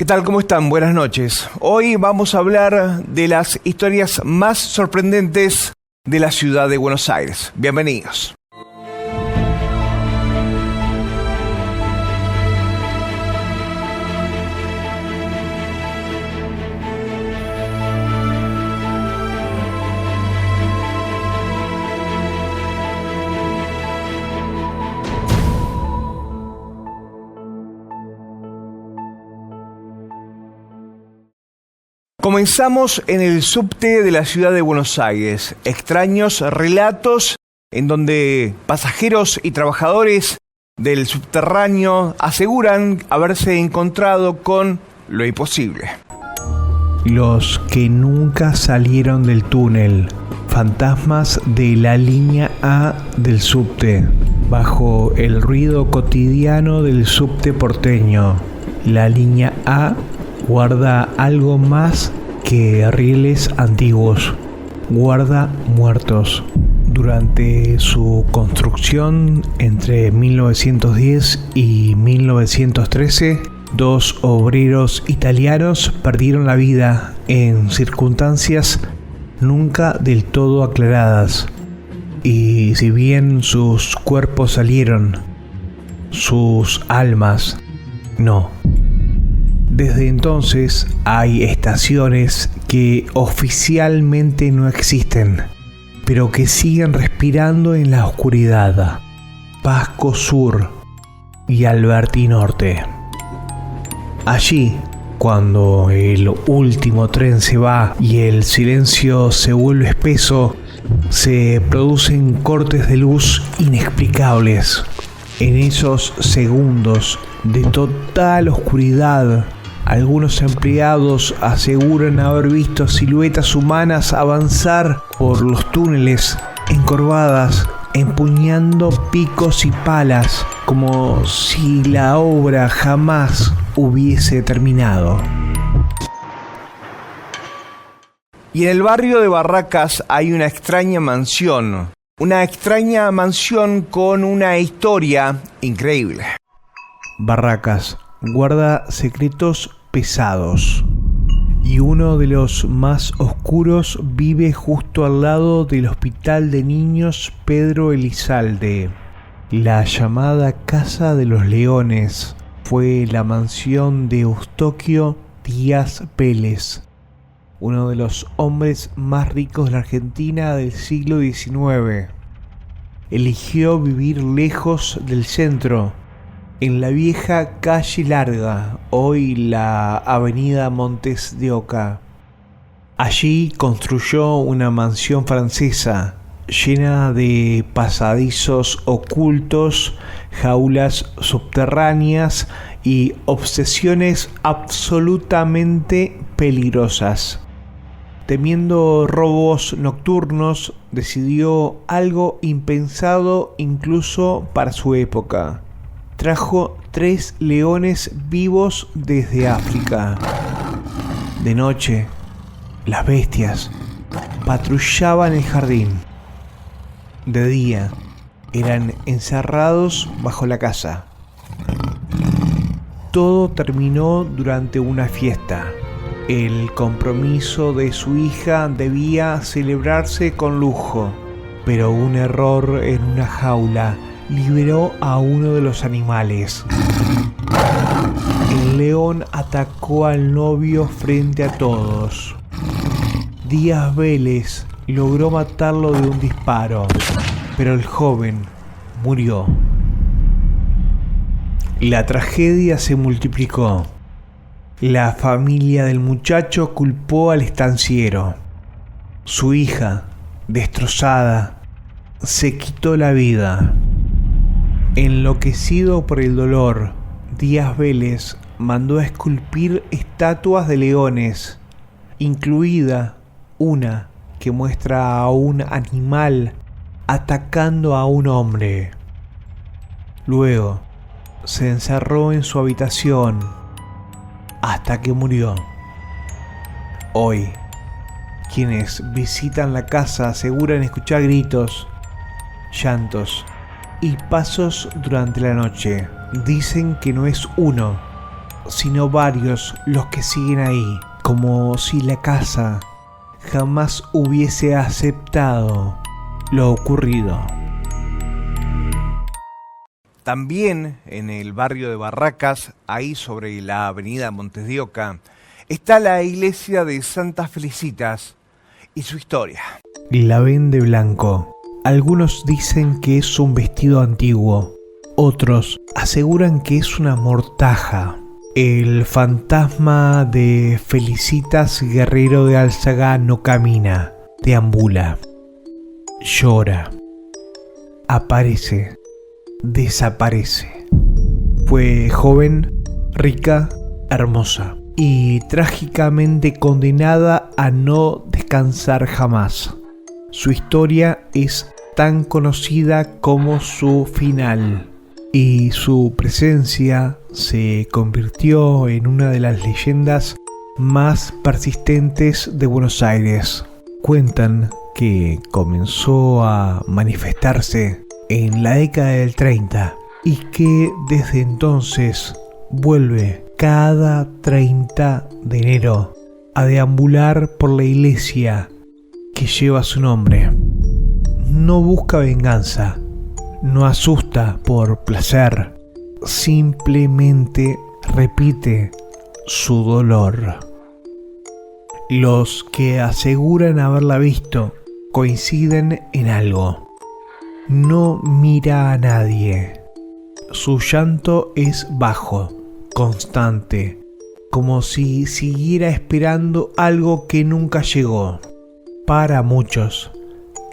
¿Qué tal? ¿Cómo están? Buenas noches. Hoy vamos a hablar de las historias más sorprendentes de la ciudad de Buenos Aires. Bienvenidos. Comenzamos en el subte de la ciudad de Buenos Aires. Extraños relatos en donde pasajeros y trabajadores del subterráneo aseguran haberse encontrado con lo imposible. Los que nunca salieron del túnel. Fantasmas de la línea A del subte. Bajo el ruido cotidiano del subte porteño, la línea A guarda algo más que rieles antiguos, guarda muertos. Durante su construcción entre 1910 y 1913, 2 obreros italianos perdieron la vida en circunstancias nunca del todo aclaradas. Y si bien sus cuerpos salieron, sus almas no. Desde entonces hay estaciones que oficialmente no existen, pero que siguen respirando en la oscuridad. Pasco Sur y Alberti Norte. Allí, cuando el último tren se va y el silencio se vuelve espeso, se producen cortes de luz inexplicables. En esos segundos de total oscuridad, algunos empleados aseguran haber visto siluetas humanas avanzar por los túneles encorvadas, empuñando picos y palas, como si la obra jamás hubiese terminado. Y en el barrio de Barracas hay una extraña mansión con una historia increíble. Barracas guarda secretos pesados, y uno de los más oscuros vive justo al lado del Hospital de Niños Pedro Elizalde. La llamada Casa de los Leones fue la mansión de Eustoquio Díaz Vélez, uno de los hombres más ricos de la Argentina del siglo XIX. Eligió vivir lejos del centro, en la vieja calle Larga, hoy la avenida Montes de Oca. Allí construyó una mansión francesa, llena de pasadizos ocultos, jaulas subterráneas y obsesiones absolutamente peligrosas. Temiendo robos nocturnos, decidió algo impensado incluso para su época. Trajo 3 leones vivos desde África. De noche, las bestias patrullaban el jardín. De día, eran encerrados bajo la casa. Todo terminó durante una fiesta. El compromiso de su hija debía celebrarse con lujo, pero un error en una jaula liberó a uno de los animales. El león atacó al novio frente a todos. Díaz Vélez logró matarlo de un disparo, pero el joven murió. La tragedia se multiplicó. La familia del muchacho culpó al estanciero. Su hija, destrozada, se quitó la vida. Enloquecido por el dolor, Díaz Vélez mandó a esculpir estatuas de leones, incluida una que muestra a un animal atacando a un hombre. Luego, se encerró en su habitación hasta que murió. Hoy, quienes visitan la casa aseguran escuchar gritos, llantos y pasos durante la noche. Dicen que no es uno, sino varios los que siguen ahí, como si la casa jamás hubiese aceptado lo ocurrido. También en el barrio de Barracas, ahí sobre la avenida Montes de Oca, está la iglesia de Santa Felicitas y su historia. La ven de blanco. Algunos dicen que es un vestido antiguo. Otros aseguran que es una mortaja. El fantasma de Felicitas Guerrero de Álzaga no camina, deambula, llora, aparece, desaparece. Fue joven, rica, hermosa y trágicamente condenada a no descansar jamás. Su historia es tan conocida como su final, y su presencia se convirtió en una de las leyendas más persistentes de Buenos Aires. Cuentan que comenzó a manifestarse en la década del 30 y que desde entonces vuelve cada 30 de enero a deambular por la iglesia que lleva su nombre. No busca venganza, no asusta por placer, simplemente repite su dolor. Los que aseguran haberla visto coinciden en algo: no mira a nadie. Su llanto es bajo, constante, como si siguiera esperando algo que nunca llegó. Para muchos,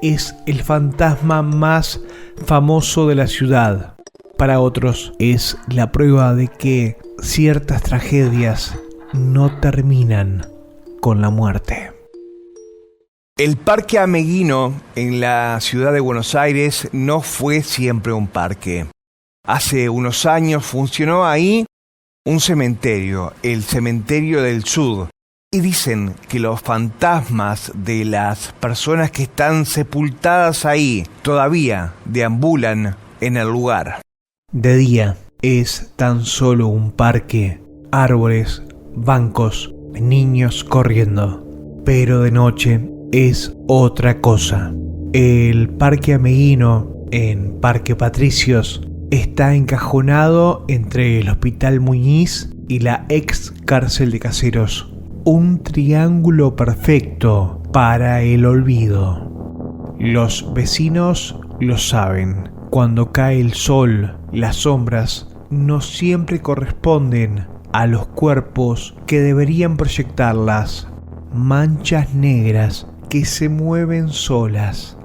es el fantasma más famoso de la ciudad. Para otros, es la prueba de que ciertas tragedias no terminan con la muerte. El Parque Ameguino en la ciudad de Buenos Aires no fue siempre un parque. Hace unos años funcionó ahí un cementerio, el Cementerio del Sud. Y dicen que los fantasmas de las personas que están sepultadas ahí todavía deambulan en el lugar. De día es tan solo un parque, árboles, bancos, niños corriendo. Pero de noche es otra cosa. El Parque Ameguino, en Parque Patricios, está encajonado entre el Hospital Muñiz y la ex cárcel de Caseros. Un triángulo perfecto para el olvido. Los vecinos lo saben. Cuando cae el sol, las sombras no siempre corresponden a los cuerpos que deberían proyectarlas. Manchas negras que se mueven solas.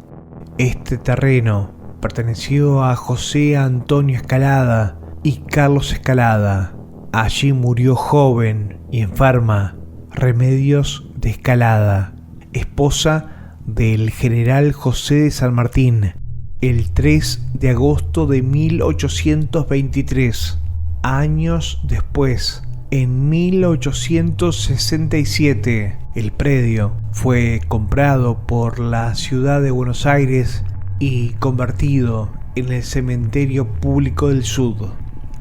Este terreno perteneció a José Antonio Escalada y Carlos Escalada. Allí murió joven y enferma Remedios de Escalada, esposa del general José de San Martín, el 3 de agosto de 1823. Años después, en 1867, el predio fue comprado por la ciudad de Buenos Aires y convertido en el Cementerio Público del Sud.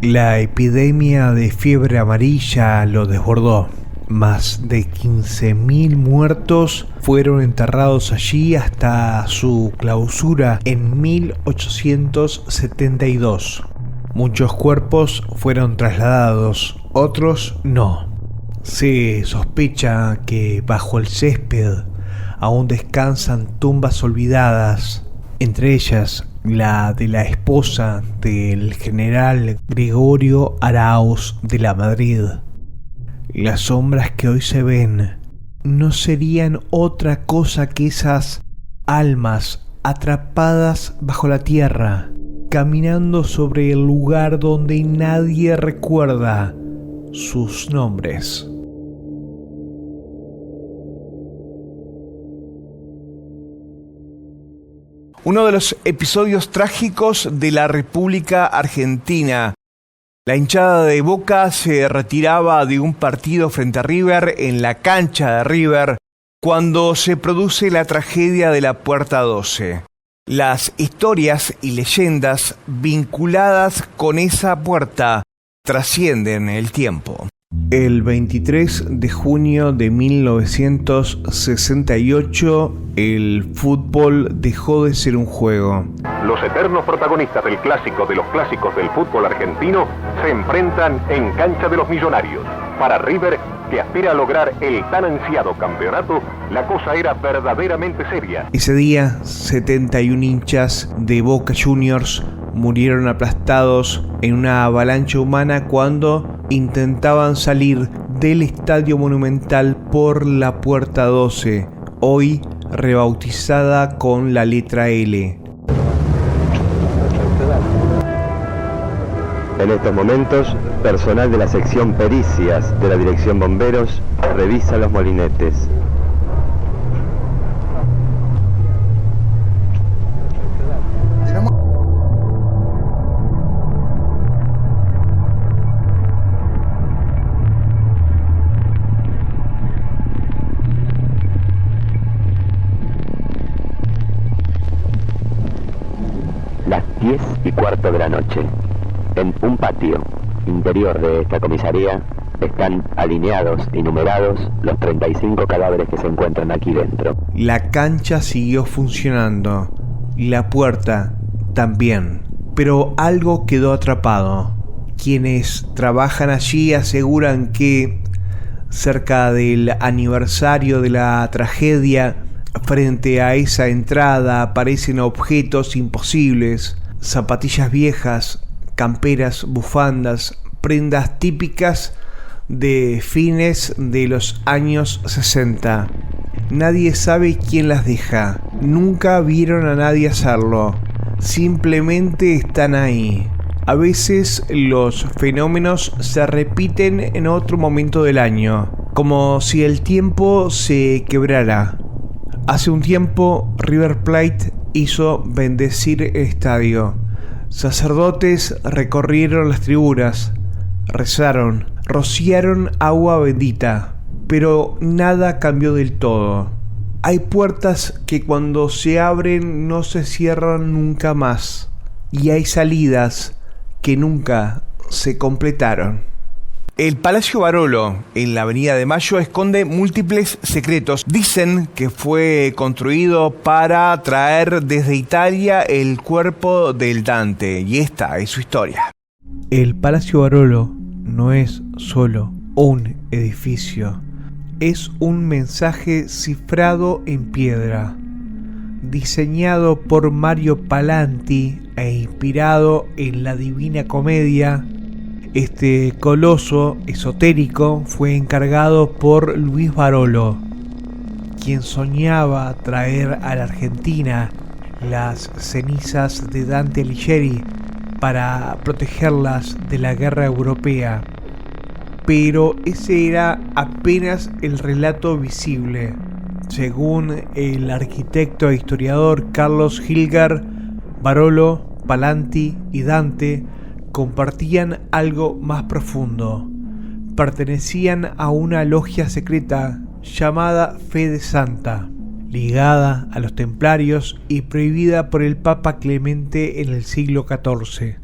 La epidemia de fiebre amarilla lo desbordó. Más de 15.000 muertos fueron enterrados allí hasta su clausura en 1872. Muchos cuerpos fueron trasladados, otros no. Se sospecha que bajo el césped aún descansan tumbas olvidadas, entre ellas la de la esposa del general Gregorio Arauz de la Madrid. Las sombras que hoy se ven no serían otra cosa que esas almas atrapadas bajo la tierra, caminando sobre el lugar donde nadie recuerda sus nombres. Uno de los episodios trágicos de la República Argentina. La hinchada de Boca se retiraba de un partido frente a River en la cancha de River cuando se produce la tragedia de la Puerta 12. Las historias y leyendas vinculadas con esa puerta trascienden el tiempo. El 23 de junio de 1968, el fútbol dejó de ser un juego. Los eternos protagonistas del clásico de los clásicos del fútbol argentino se enfrentan en Cancha de los Millonarios. Para River, que aspira a lograr el tan ansiado campeonato, la cosa era verdaderamente seria. Ese día, 71 hinchas de Boca Juniors murieron aplastados en una avalancha humana cuando intentaban salir del Estadio Monumental por la Puerta 12, hoy rebautizada con la letra L. En estos momentos, personal de la sección Pericias de la Dirección Bomberos revisa los molinetes. Las 10:15 de la noche. En un patio interior de esta comisaría están alineados y numerados los 35 cadáveres que se encuentran aquí dentro. La cancha siguió funcionando, la puerta también, pero algo quedó atrapado. Quienes trabajan allí aseguran que cerca del aniversario de la tragedia, frente a esa entrada aparecen objetos imposibles, zapatillas viejas, camperas, bufandas, prendas típicas de fines de los años 60. Nadie sabe quién las deja. Nunca vieron a nadie hacerlo. Simplemente están ahí. A veces los fenómenos se repiten en otro momento del año, como si el tiempo se quebrara. Hace un tiempo, River Plate hizo bendecir el estadio. Sacerdotes recorrieron las tribunas, rezaron, rociaron agua bendita, pero nada cambió del todo. Hay puertas que cuando se abren no se cierran nunca más, y hay salidas que nunca se completaron. El Palacio Barolo, en la Avenida de Mayo, esconde múltiples secretos. Dicen que fue construido para traer desde Italia el cuerpo del Dante, y esta es su historia. El Palacio Barolo no es solo un edificio, es un mensaje cifrado en piedra, diseñado por Mario Palanti e inspirado en la Divina Comedia. Este coloso esotérico fue encargado por Luis Barolo, quien soñaba traer a la Argentina las cenizas de Dante Alighieri para protegerlas de la guerra europea. Pero ese era apenas el relato visible. Según el arquitecto e historiador Carlos Hilgar, Barolo, Palanti y Dante compartían algo más profundo. Pertenecían a una logia secreta llamada Fede Santa, ligada a los templarios y prohibida por el Papa Clemente en el siglo XIV.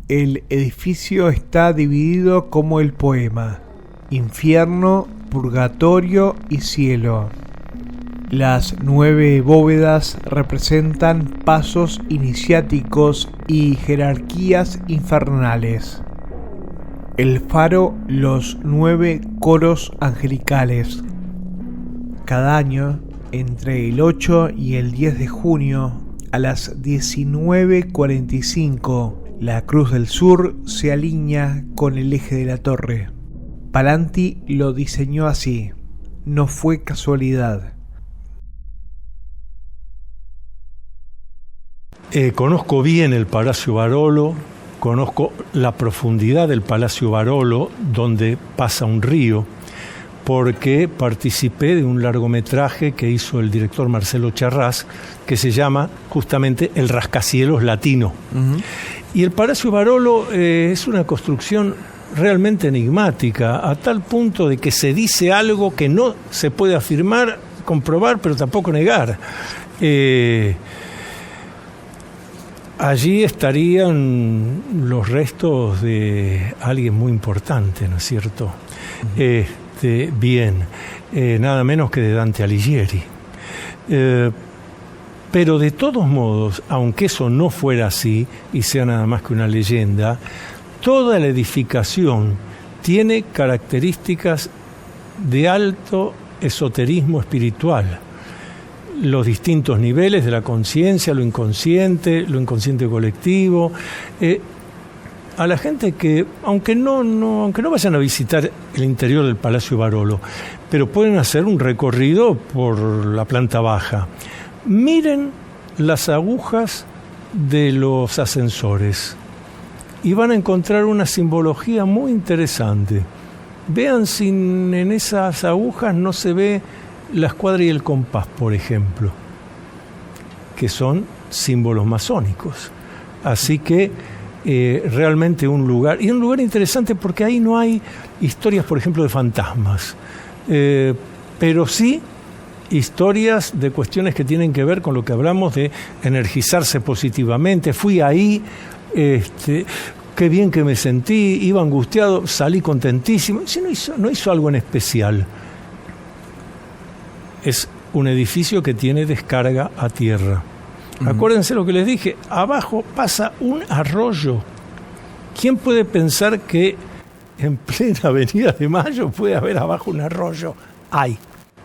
El edificio está dividido como el poema: infierno, purgatorio y cielo. Las 9 bóvedas representan pasos iniciáticos y jerarquías infernales. El faro, los 9 coros angelicales. Cada año, entre el 8 y el 10 de junio, a las 19:45, la Cruz del Sur se alinea con el eje de la torre. Palanti lo diseñó así. No fue casualidad. Conozco bien el Palacio Barolo, conozco la profundidad del Palacio Barolo, donde pasa un río, porque participé de un largometraje que hizo el director Marcelo Charras, que se llama justamente El rascacielos latino. Uh-huh. Y el Palacio Barolo es una construcción realmente enigmática, a tal punto de que se dice algo que no se puede afirmar, comprobar, pero tampoco negar. allí estarían los restos de alguien muy importante, ¿no es cierto? Nada menos que de Dante Alighieri. Pero de todos modos, aunque eso no fuera así y sea nada más que una leyenda, toda la edificación tiene características de alto esoterismo espiritual. Los distintos niveles de la conciencia, lo inconsciente colectivo. A la gente que, aunque no vayan a visitar el interior del Palacio Barolo, pero pueden hacer un recorrido por la planta baja. Miren las agujas de los ascensores y van a encontrar una simbología muy interesante. Vean si en esas agujas no se ve la escuadra y el compás, por ejemplo, que son símbolos masónicos. Así que realmente un lugar interesante, porque ahí no hay historias, por ejemplo, de fantasmas, pero sí historias de cuestiones que tienen que ver con lo que hablamos de energizarse positivamente. Fui ahí, qué bien que me sentí, iba angustiado, salí contentísimo. Si no hizo algo en especial. Es un edificio que tiene descarga a tierra. Acuérdense lo que les dije, abajo pasa un arroyo. ¿Quién puede pensar que en plena Avenida de Mayo puede haber abajo un arroyo? Hay.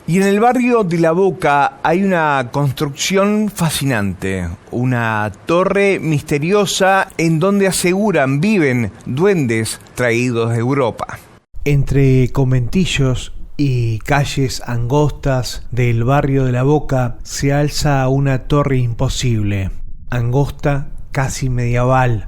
Y en el barrio de La Boca hay una construcción fascinante, una torre misteriosa en donde aseguran viven duendes traídos de Europa. Entre conventillos y calles angostas del barrio de La Boca se alza una torre imposible, angosta, casi medieval.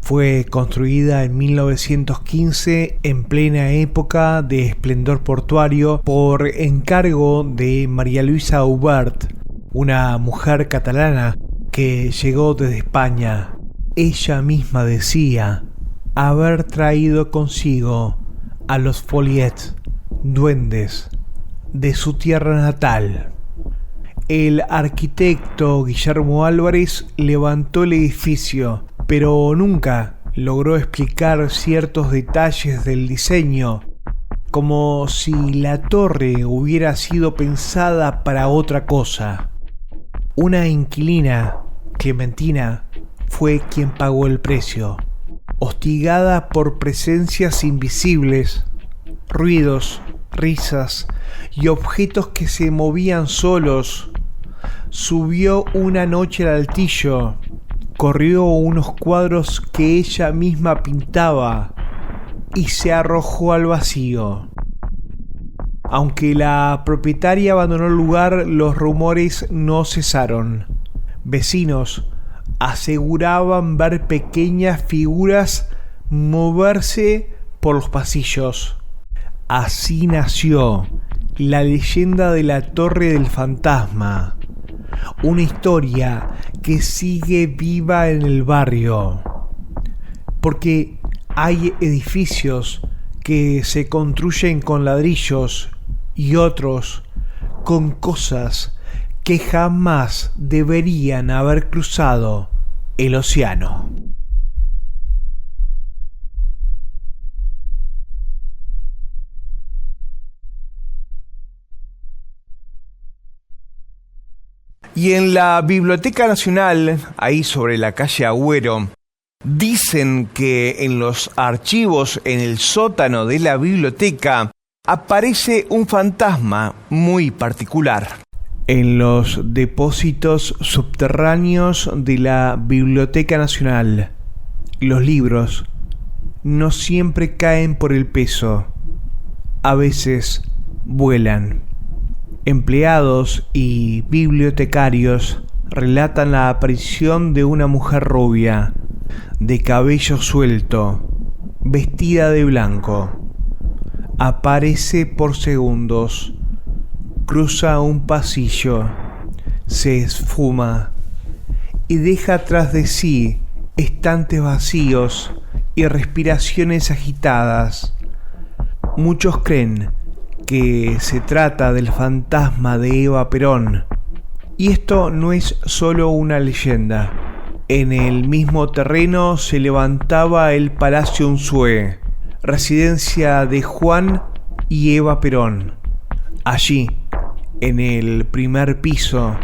Fue construida en 1915 en plena época de esplendor portuario por encargo de María Luisa Aubert, una mujer catalana que llegó desde España. Ella misma decía haber traído consigo a los Folliet, duendes de su tierra natal. El arquitecto Guillermo Álvarez levantó el edificio, pero nunca logró explicar ciertos detalles del diseño, como si la torre hubiera sido pensada para otra cosa. Una inquilina, Clementina, fue quien pagó el precio. Hostigada por presencias invisibles, ruidos, risas y objetos que se movían solos, subió una noche al altillo, corrió unos cuadros que ella misma pintaba y se arrojó al vacío. Aunque la propietaria abandonó el lugar, los rumores no cesaron. Vecinos aseguraban ver pequeñas figuras moverse por los pasillos. Así nació la leyenda de la Torre del Fantasma, una historia que sigue viva en el barrio, porque hay edificios que se construyen con ladrillos y otros con cosas que jamás deberían haber cruzado el océano. Y en la Biblioteca Nacional, ahí sobre la calle Agüero, dicen que en los archivos en el sótano de la biblioteca aparece un fantasma muy particular. En los depósitos subterráneos de la Biblioteca Nacional, los libros no siempre caen por el peso, a veces vuelan. Empleados y bibliotecarios relatan la aparición de una mujer rubia, de cabello suelto, vestida de blanco. Aparece por segundos, cruza un pasillo, se esfuma y deja tras de sí estantes vacíos y respiraciones agitadas. Muchos creen que se trata del fantasma de Eva Perón, y esto no es solo una leyenda. En el mismo terreno se levantaba el Palacio Unzué, residencia de Juan y Eva Perón. Allí, en el primer piso,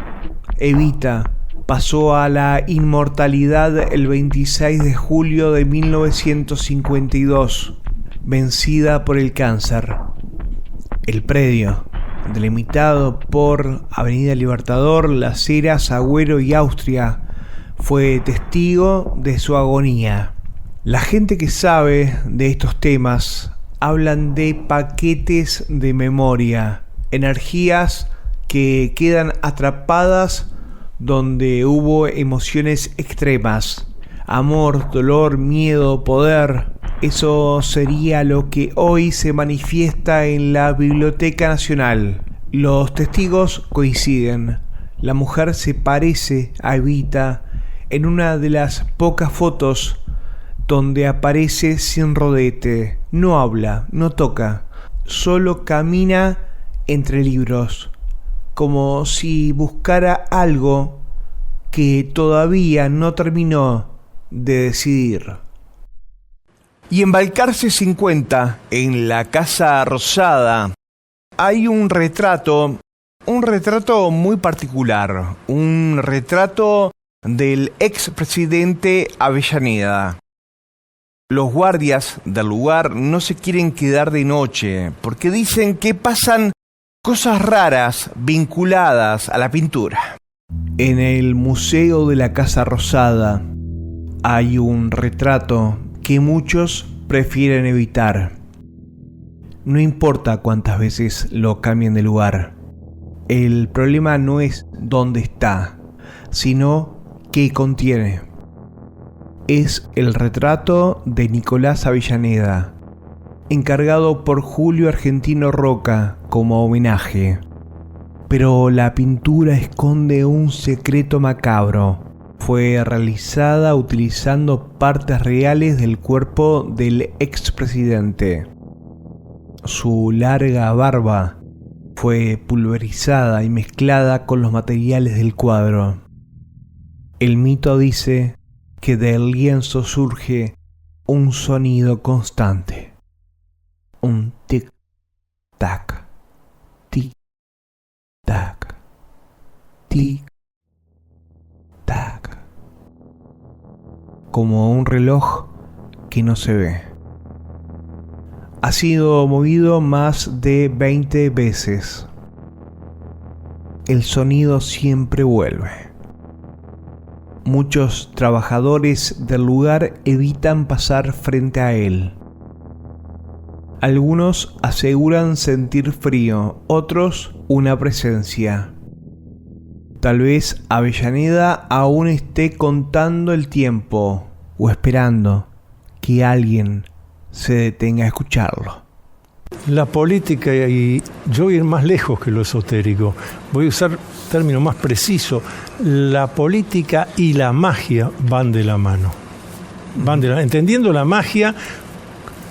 Evita pasó a la inmortalidad el 26 de julio de 1952, vencida por el cáncer. El predio, delimitado por Avenida Libertador, Las Heras, Agüero y Austria, fue testigo de su agonía. La gente que sabe de estos temas hablan de paquetes de memoria, energías que quedan atrapadas donde hubo emociones extremas, amor, dolor, miedo, poder. Eso sería lo que hoy se manifiesta en la Biblioteca Nacional. Los testigos coinciden. La mujer se parece a Evita en una de las pocas fotos donde aparece sin rodete. No habla, no toca, solo camina entre libros, como si buscara algo que todavía no terminó de decidir. Y en Balcarce 50, en la Casa Rosada, hay un retrato muy particular, un retrato del expresidente Avellaneda. Los guardias del lugar no se quieren quedar de noche porque dicen que pasan cosas raras vinculadas a la pintura. En el Museo de la Casa Rosada hay un retrato que muchos prefieren evitar. No importa cuántas veces lo cambien de lugar. El problema no es dónde está, sino qué contiene. Es el retrato de Nicolás Avellaneda, encargado por Julio Argentino Roca como homenaje. Pero la pintura esconde un secreto macabro. Fue realizada utilizando partes reales del cuerpo del expresidente. Su larga barba fue pulverizada y mezclada con los materiales del cuadro. El mito dice que del lienzo surge un sonido constante. Un tic-tac, tic-tac, tic-tac. Como un reloj que no se ve. Ha sido movido más de 20 veces. El sonido siempre vuelve. Muchos trabajadores del lugar evitan pasar frente a él. Algunos aseguran sentir frío, otros una presencia. Tal vez Avellaneda aún esté contando el tiempo o esperando que alguien se detenga a escucharlo. La política, y yo voy a ir más lejos que lo esotérico, voy a usar término más preciso, la política y la magia van de la mano. Entendiendo la magia,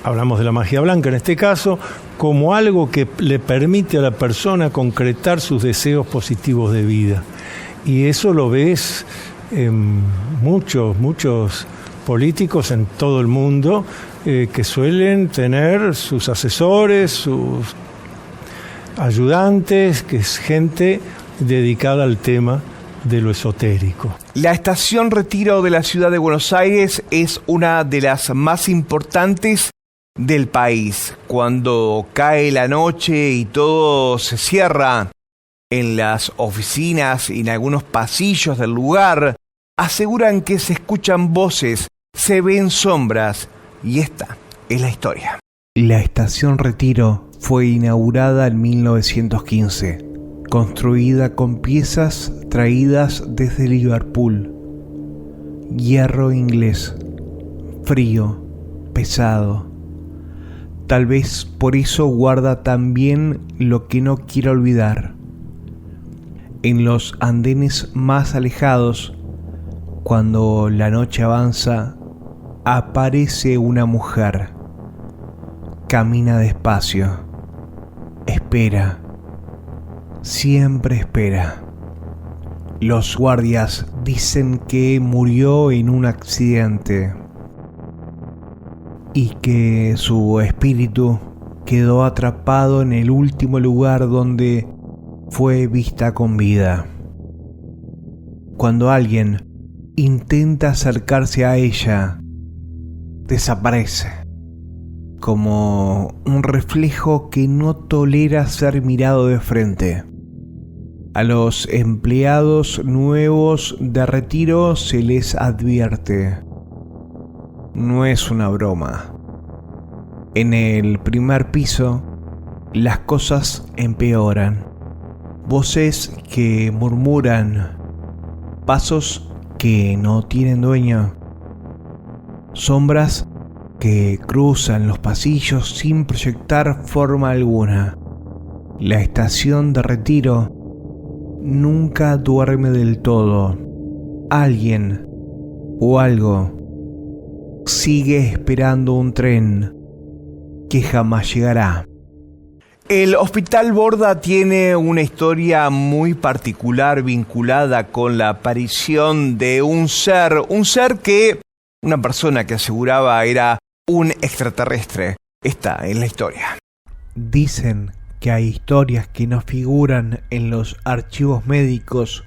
hablamos de la magia blanca en este caso, como algo que le permite a la persona concretar sus deseos positivos de vida. Y eso lo ves en muchos políticos en todo el mundo, que suelen tener sus asesores, sus ayudantes, que es gente dedicada al tema de lo esotérico. La estación Retiro de la ciudad de Buenos Aires es una de las más importantes del país. Cuando cae la noche y todo se cierra en las oficinas y en algunos pasillos del lugar, aseguran que se escuchan voces, se ven sombras, y esta es la historia. La estación Retiro fue inaugurada en 1915, construida con piezas traídas desde Liverpool. Hierro inglés, frío, pesado. Tal vez por eso guarda también lo que no quiero olvidar. En los andenes más alejados, cuando la noche avanza, aparece una mujer. Camina despacio. Espera. Siempre espera. Los guardias dicen que murió en un accidente y que su espíritu quedó atrapado en el último lugar donde fue vista con vida. Cuando alguien intenta acercarse a ella, desaparece, como un reflejo que no tolera ser mirado de frente. A los empleados nuevos de retiro se les advierte: no es una broma. En el primer piso, las cosas empeoran. Voces que murmuran, pasos que no tienen dueño, sombras que cruzan los pasillos sin proyectar forma alguna. La estación de retiro nunca duerme del todo. Alguien o algo sigue esperando un tren que jamás llegará. El Hospital Borda tiene una historia muy particular vinculada con la aparición de un ser que una persona que aseguraba era un extraterrestre. Esta es la historia. Dicen que hay historias que no figuran en los archivos médicos,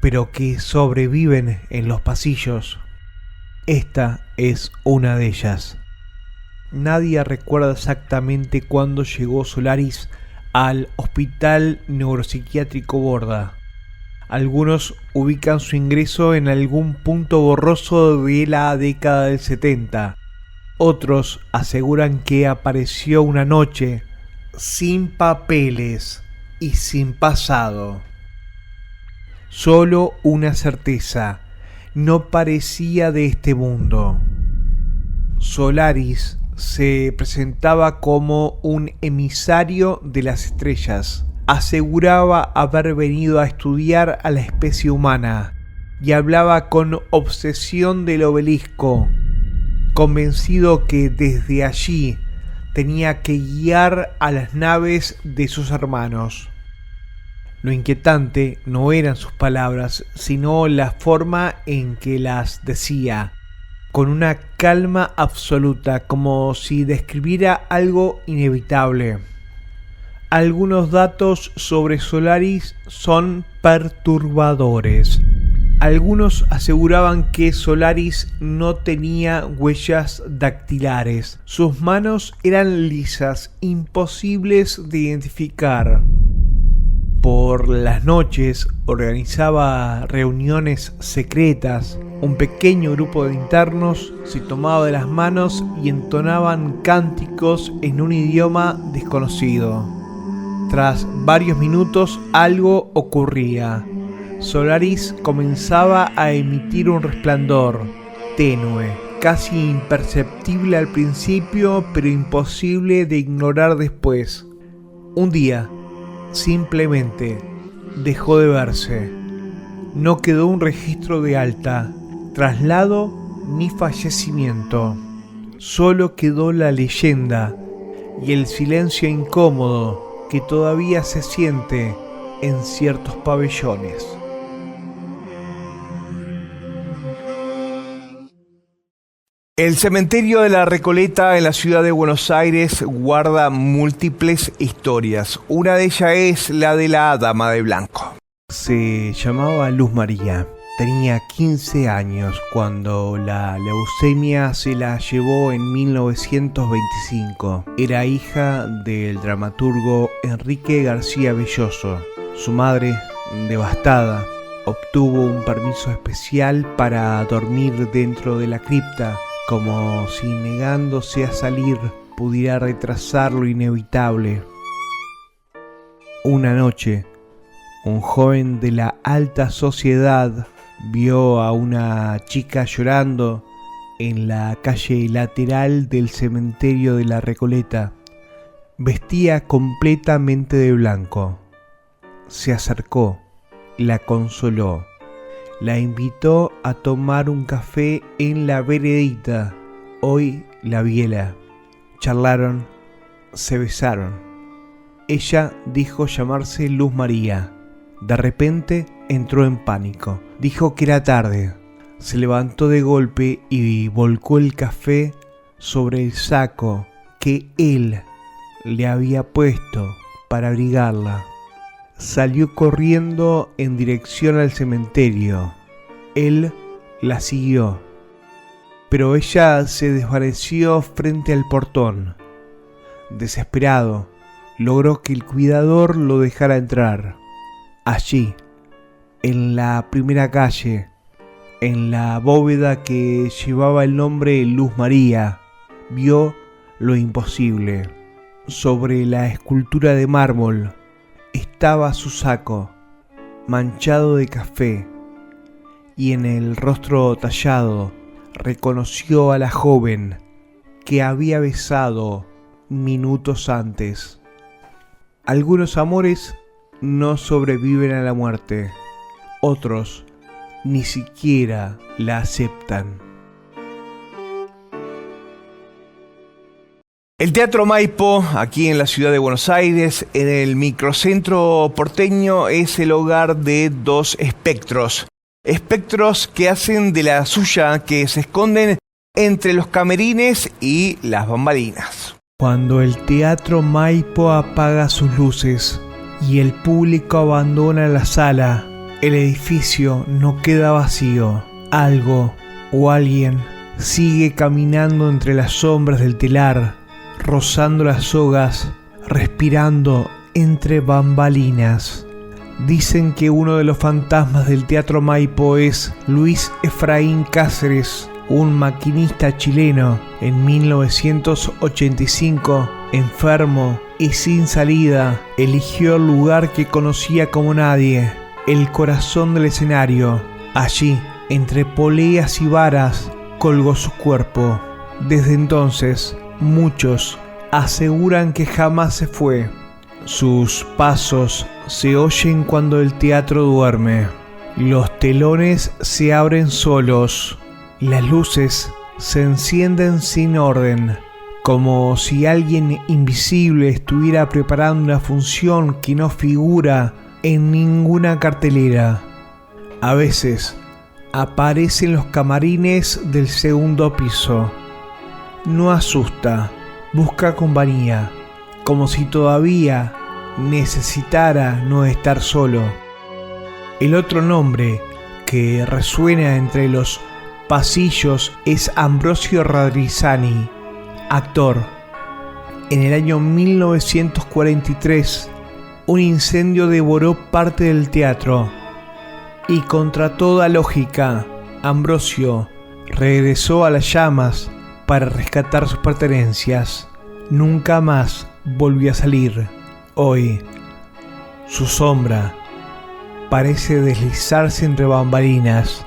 pero que sobreviven en los pasillos. Esta es una de ellas. Nadie recuerda exactamente cuándo llegó Solaris al Hospital Neuropsiquiátrico Borda. Algunos ubican su ingreso en algún punto borroso de la década del 70. Otros aseguran que apareció una noche sin papeles y sin pasado. Solo una certeza: no parecía de este mundo. Solaris se presentaba como un emisario de las estrellas. Aseguraba haber venido a estudiar a la especie humana y hablaba con obsesión del obelisco, convencido que desde allí tenía que guiar a las naves de sus hermanos. Lo inquietante no eran sus palabras, sino la forma en que las decía, con una calma absoluta, como si describiera algo inevitable. Algunos datos sobre Solaris son perturbadores. Algunos aseguraban que Solaris no tenía huellas dactilares. Sus manos eran lisas, imposibles de identificar. Por las noches organizaba reuniones secretas. Un pequeño grupo de internos se tomaba de las manos y entonaban cánticos en un idioma desconocido. Tras varios minutos algo ocurría. Solaris comenzaba a emitir un resplandor tenue, casi imperceptible al principio, pero imposible de ignorar después. Un día, simplemente, dejó de verse. No quedó un registro de alta, traslado ni fallecimiento. Solo quedó la leyenda y el silencio incómodo que todavía se siente en ciertos pabellones. El cementerio de la Recoleta en la ciudad de Buenos Aires guarda múltiples historias. Una de ellas es la de la Dama de Blanco. Se llamaba Luz María. Tenía 15 años cuando la leucemia se la llevó en 1925. Era hija del dramaturgo Enrique García Belloso. Su madre, devastada, obtuvo un permiso especial para dormir dentro de la cripta, como si negándose a salir pudiera retrasar lo inevitable. Una noche, un joven de la alta sociedad vio a una chica llorando en la calle lateral del cementerio de la Recoleta. Vestía completamente de blanco. Se acercó, la consoló, la invitó a tomar un café en la veredita, hoy la biela. Charlaron, se besaron. Ella dijo llamarse Luz María. De repente entró en pánico. Dijo que era tarde. Se levantó de golpe y volcó el café sobre el saco que él le había puesto para abrigarla. Salió corriendo en dirección al cementerio. Él la siguió, pero ella se desvaneció frente al portón. Desesperado, logró que el cuidador lo dejara entrar. Allí, en la primera calle, en la bóveda que llevaba el nombre Luz María, vio lo imposible. Sobre la escultura de mármol estaba su saco, manchado de café, y en el rostro tallado reconoció a la joven que había besado minutos antes. Algunos amores no sobreviven a la muerte, otros ni siquiera la aceptan. El Teatro Maipo, aquí en la ciudad de Buenos Aires, en el microcentro porteño, es el hogar de dos espectros. Espectros que hacen de la suya, que se esconden entre los camerines y las bambalinas. Cuando el Teatro Maipo apaga sus luces y el público abandona la sala, el edificio no queda vacío. Algo o alguien sigue caminando entre las sombras del telar, rozando las sogas, respirando entre bambalinas. Dicen que uno de los fantasmas del Teatro Maipo es Luis Efraín Cáceres, un maquinista chileno. En 1985, enfermo y sin salida, eligió el lugar que conocía como nadie, el corazón del escenario. Allí, entre poleas y varas, colgó su cuerpo. Desde entonces, muchos aseguran que jamás se fue. Sus pasos se oyen cuando el teatro duerme. Los telones se abren solos. Las luces se encienden sin orden, como si alguien invisible estuviera preparando una función que no figura en ninguna cartelera. A veces aparecen los camarines del segundo piso. No asusta, busca compañía, como si todavía necesitara no estar solo. El otro nombre que resuena entre los pasillos es Ambrosio Radrizzani, actor. En el año 1943, un incendio devoró parte del teatro y contra toda lógica, Ambrosio regresó a las llamas para rescatar sus pertenencias. Nunca más volvió a salir. Hoy, su sombra parece deslizarse entre bambalinas,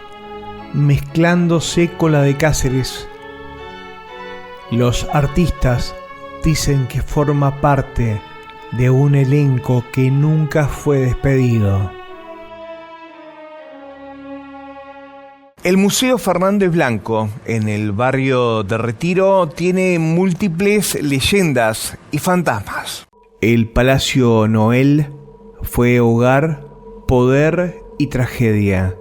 mezclándose con la de Cáceres. Los artistas dicen que forma parte de un elenco que nunca fue despedido. El Museo Fernández Blanco, en el barrio de Retiro, tiene múltiples leyendas y fantasmas. El Palacio Noel fue hogar, poder y tragedia.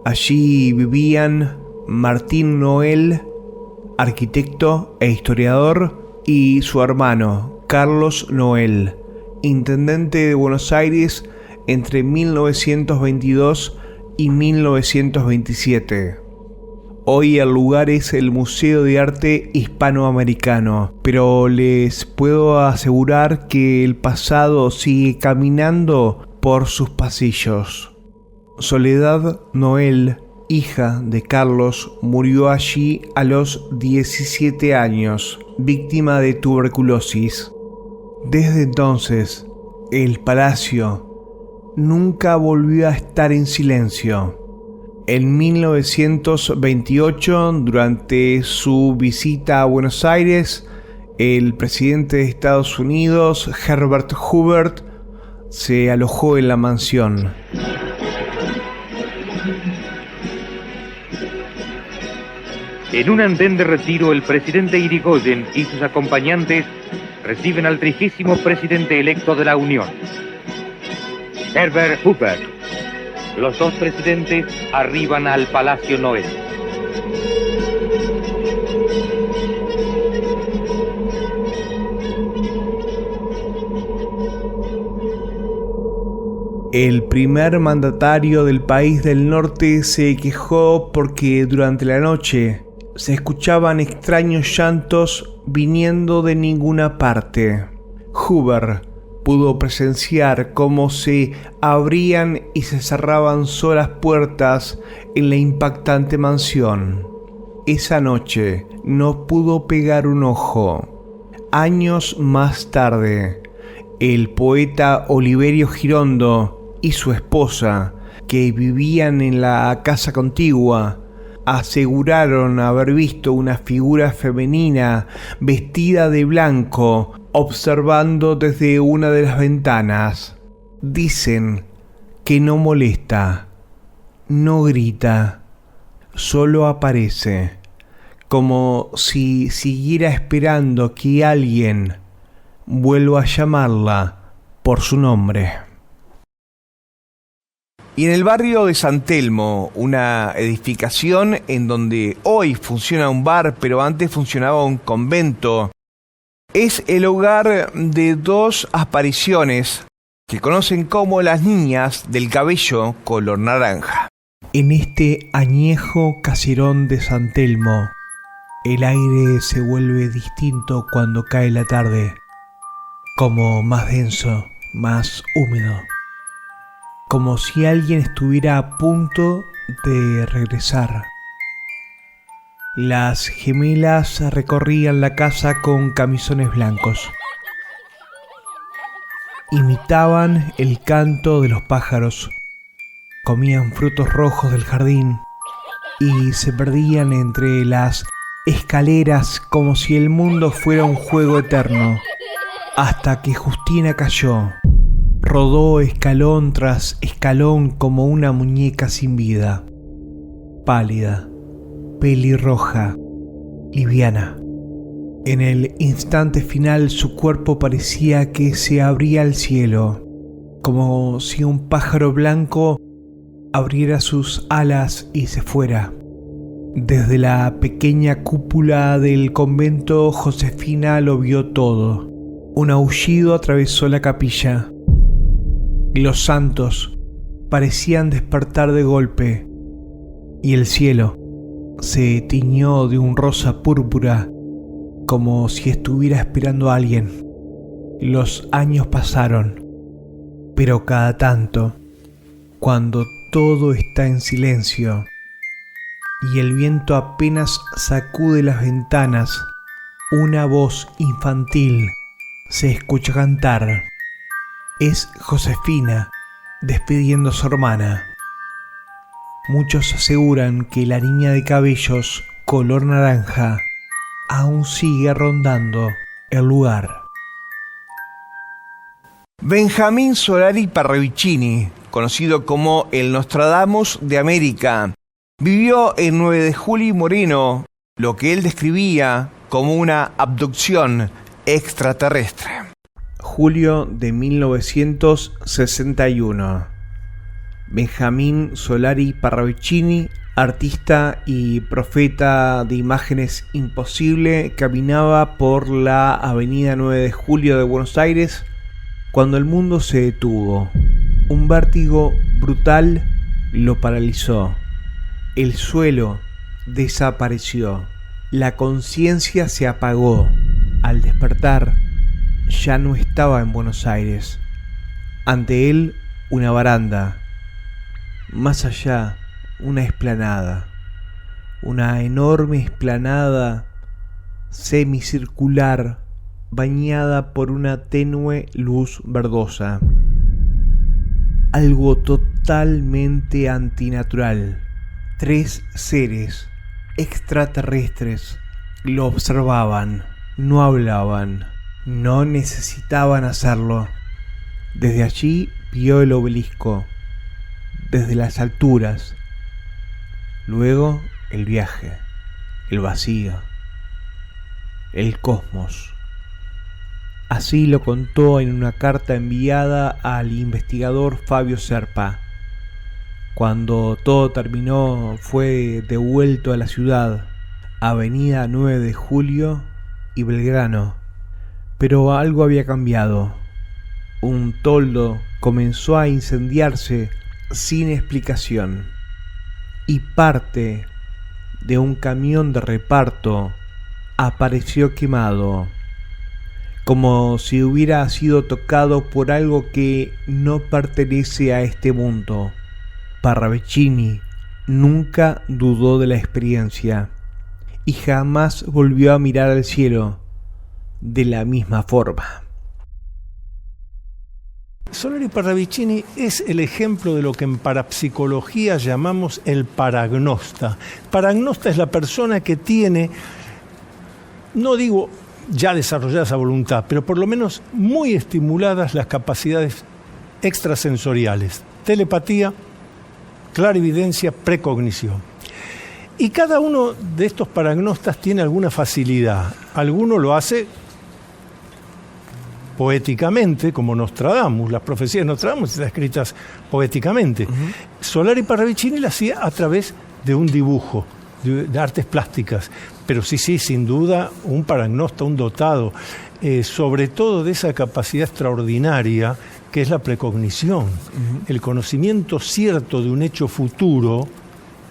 Allí vivían Martín Noel, arquitecto e historiador, y su hermano Carlos Noel, intendente de Buenos Aires entre 1922 y 1927. Hoy el lugar es el Museo de Arte Hispanoamericano, pero les puedo asegurar que el pasado sigue caminando por sus pasillos. Soledad Noel, hija de Carlos, murió allí a los 17 años, víctima de tuberculosis. Desde entonces, el palacio nunca volvió a estar en silencio. En 1928, durante su visita a Buenos Aires, el presidente de Estados Unidos, Herbert Hoover, se alojó en la mansión. En un andén de Retiro, el presidente Irigoyen y sus acompañantes reciben al 30º presidente electo de la Unión, Herbert Hoover. los dos presidentes arriban al Palacio Noel. El primer mandatario del país del norte se quejó porque durante la noche se escuchaban extraños llantos viniendo de ninguna parte. Hoover pudo presenciar cómo se abrían y se cerraban solas puertas en la impactante mansión. Esa noche no pudo pegar un ojo. Años más tarde, el poeta Oliverio Girondo y su esposa, que vivían en la casa contigua, aseguraron haber visto una figura femenina vestida de blanco observando desde una de las ventanas. Dicen que no molesta, no grita, solo aparece, como si siguiera esperando que alguien vuelva a llamarla por su nombre. Y en el barrio de San Telmo, una edificación en donde hoy funciona un bar, pero antes funcionaba un convento, es el hogar de dos apariciones que conocen como las niñas del cabello color naranja. En este añejo caserón de San Telmo, el aire se vuelve distinto cuando cae la tarde, como más denso, más húmedo, como si alguien estuviera a punto de regresar. Las gemelas recorrían la casa con camisones blancos. Imitaban el canto de los pájaros, comían frutos rojos del jardín y se perdían entre las escaleras como si el mundo fuera un juego eterno, hasta que Justina cayó. Rodó escalón tras escalón como una muñeca sin vida, pálida, pelirroja, liviana. En el instante final su cuerpo parecía que se abría al cielo, como si un pájaro blanco abriera sus alas y se fuera. Desde la pequeña cúpula del convento, Josefina lo vio todo. Un aullido atravesó la capilla. Los santos parecían despertar de golpe, y el cielo se tiñó de un rosa púrpura, como si estuviera esperando a alguien. Los años pasaron, pero cada tanto, cuando todo está en silencio y el viento apenas sacude las ventanas, una voz infantil se escucha cantar. Es Josefina despidiendo a su hermana. Muchos aseguran que la niña de cabellos color naranja aún sigue rondando el lugar. Benjamín Solari Parravicini, conocido como el Nostradamus de América, vivió en 9 de julio y Moreno, lo que él describía como una abducción extraterrestre. Julio de 1961. Benjamín Solari Parravicini, artista y profeta de imágenes imposible, caminaba por la avenida 9 de Julio de Buenos Aires cuando el mundo se detuvo. Un vértigo brutal lo paralizó. El suelo desapareció. La conciencia se apagó. Al despertar, ya no estaba en Buenos Aires. Ante él, una baranda. Más allá, una explanada. Una enorme explanada semicircular bañada por una tenue luz verdosa. Algo totalmente antinatural. 3 seres extraterrestres lo observaban. No hablaban. No necesitaban hacerlo. Desde allí vio el obelisco, desde las alturas. Luego el viaje, el vacío, el cosmos. Así lo contó en una carta enviada al investigador Fabio Serpa. Cuando todo terminó, fue devuelto a la ciudad, Avenida 9 de Julio y Belgrano. Pero algo había cambiado. Un toldo comenzó a incendiarse sin explicación y parte de un camión de reparto apareció quemado, como si hubiera sido tocado por algo que no pertenece a este mundo. Parravicini nunca dudó de la experiencia y jamás volvió a mirar al cielo de la misma forma. Solari Parravicini es el ejemplo de lo que en parapsicología llamamos el paragnosta. Paragnosta es la persona que tiene, no digo ya desarrollada esa voluntad, pero por lo menos muy estimuladas las capacidades extrasensoriales, telepatía, clarividencia, precognición. Y cada uno de estos paragnostas tiene alguna facilidad. Alguno lo hace poéticamente, como Nostradamus. Las profecías de Nostradamus están escritas poéticamente. Solari Parravicini la hacía a través de un dibujo, de artes plásticas. Pero sí, sin duda, un paragnosta, un dotado, sobre todo de esa capacidad extraordinaria que es la precognición, el conocimiento cierto de un hecho futuro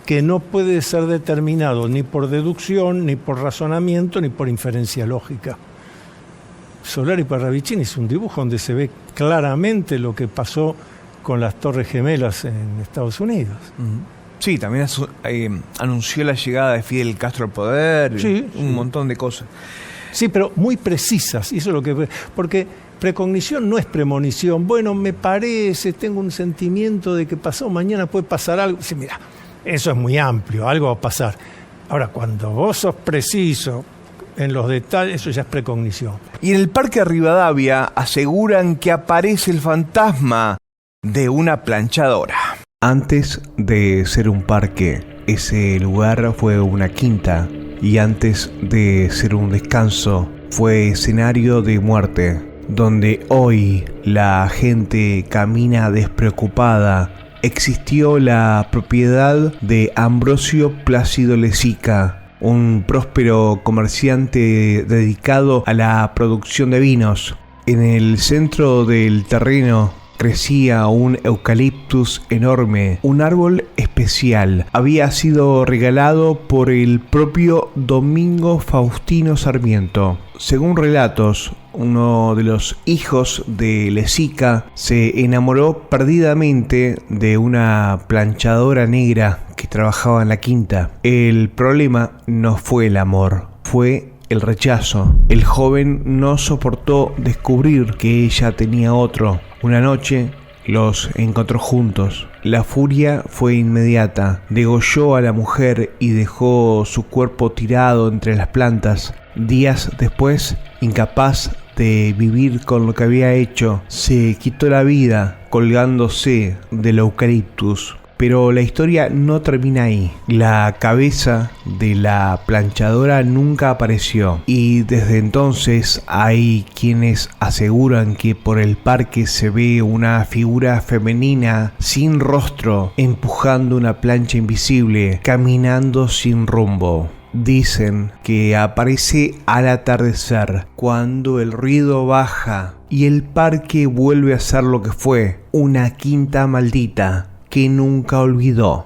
que no puede ser determinado ni por deducción, ni por razonamiento, ni por inferencia lógica. Solari Parravicini es un dibujo donde se ve claramente lo que pasó con las Torres Gemelas en Estados Unidos. Sí, también anunció la llegada de Fidel Castro al poder, un montón de cosas. Sí, pero muy precisas, y eso es lo que... Porque precognición no es premonición. Bueno, me parece, tengo un sentimiento de que pasado mañana puede pasar algo. Sí, mira, eso es muy amplio, algo va a pasar. Ahora, cuando vos sos preciso en los detalles, eso ya es precognición. Y en el Parque Rivadavia aseguran que aparece el fantasma de una planchadora. Antes de ser un parque, ese lugar fue una quinta, y antes de ser un descanso, fue escenario de muerte, donde hoy la gente camina despreocupada. Existió la propiedad de Ambrosio Plácido Lezica, un próspero comerciante dedicado a la producción de vinos. En el centro del terreno crecía un eucaliptus enorme, un árbol especial. Había sido regalado por el propio Domingo Faustino Sarmiento. Según relatos, uno de los hijos de Lezica se enamoró perdidamente de una planchadora negra que trabajaba en la quinta. El problema no fue el amor, fue el rechazo. El joven no soportó descubrir que ella tenía otro. Una noche los encontró juntos. La furia fue inmediata. Degolló a la mujer y dejó su cuerpo tirado entre las plantas. Días después, incapaz de vivir con lo que había hecho, se quitó la vida colgándose del eucaliptus. Pero la historia no termina ahí. La cabeza de la planchadora nunca apareció, y desde entonces hay quienes aseguran que por el parque se ve una figura femenina sin rostro empujando una plancha invisible, caminando sin rumbo. Dicen que aparece al atardecer, cuando el ruido baja y el parque vuelve a ser lo que fue, una quinta maldita que nunca olvidó.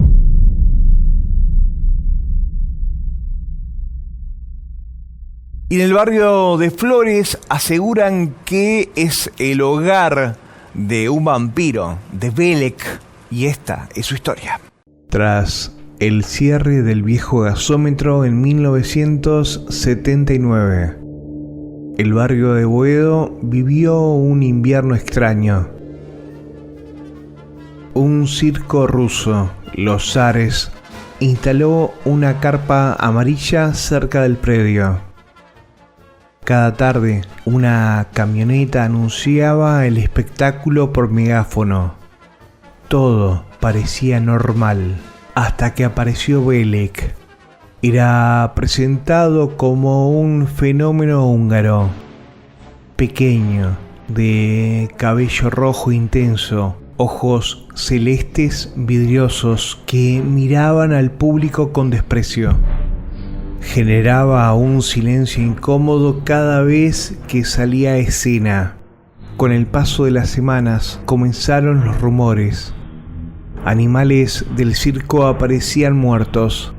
Y en el barrio de Flores aseguran que es el hogar de un vampiro, de Belek, y esta es su historia. Tras el cierre del viejo gasómetro en 1979, el barrio de Boedo vivió un invierno extraño. Un circo ruso, Los Zares, instaló una carpa amarilla cerca del predio. Cada tarde, una camioneta anunciaba el espectáculo por megáfono. Todo parecía normal, hasta que apareció Belek. Era presentado como un fenómeno húngaro. Pequeño, de cabello rojo intenso, ojos celestes vidriosos que miraban al público con desprecio. Generaba un silencio incómodo cada vez que salía a escena. Con el paso de las semanas comenzaron los rumores. Animales del circo aparecían muertos,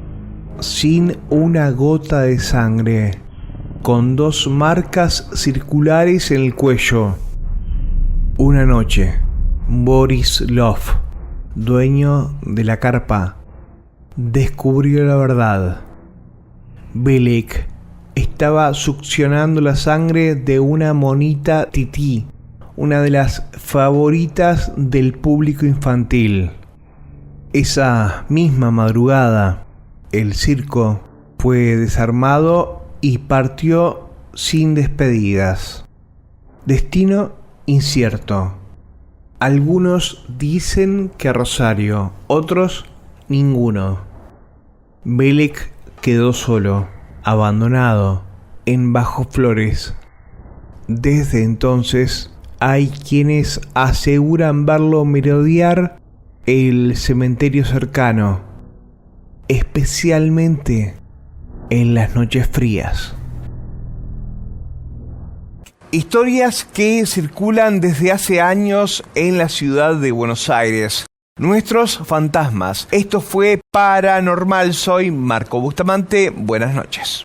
sin una gota de sangre, con 2 marcas circulares en el cuello. Una noche, Boris Love, dueño de la carpa, descubrió la verdad. Belek estaba succionando la sangre de una monita tití, una de las favoritas del público infantil. Esa misma madrugada, el circo fue desarmado y partió sin despedidas. Destino incierto. Algunos dicen que a Rosario, otros ninguno. Belek quedó solo, abandonado, en Bajo Flores. Desde entonces hay quienes aseguran verlo merodear el cementerio cercano, especialmente en las noches frías. Historias que circulan desde hace años en la ciudad de Buenos Aires. Nuestros fantasmas. Esto fue Paranormal. Soy Marco Bustamante. Buenas noches.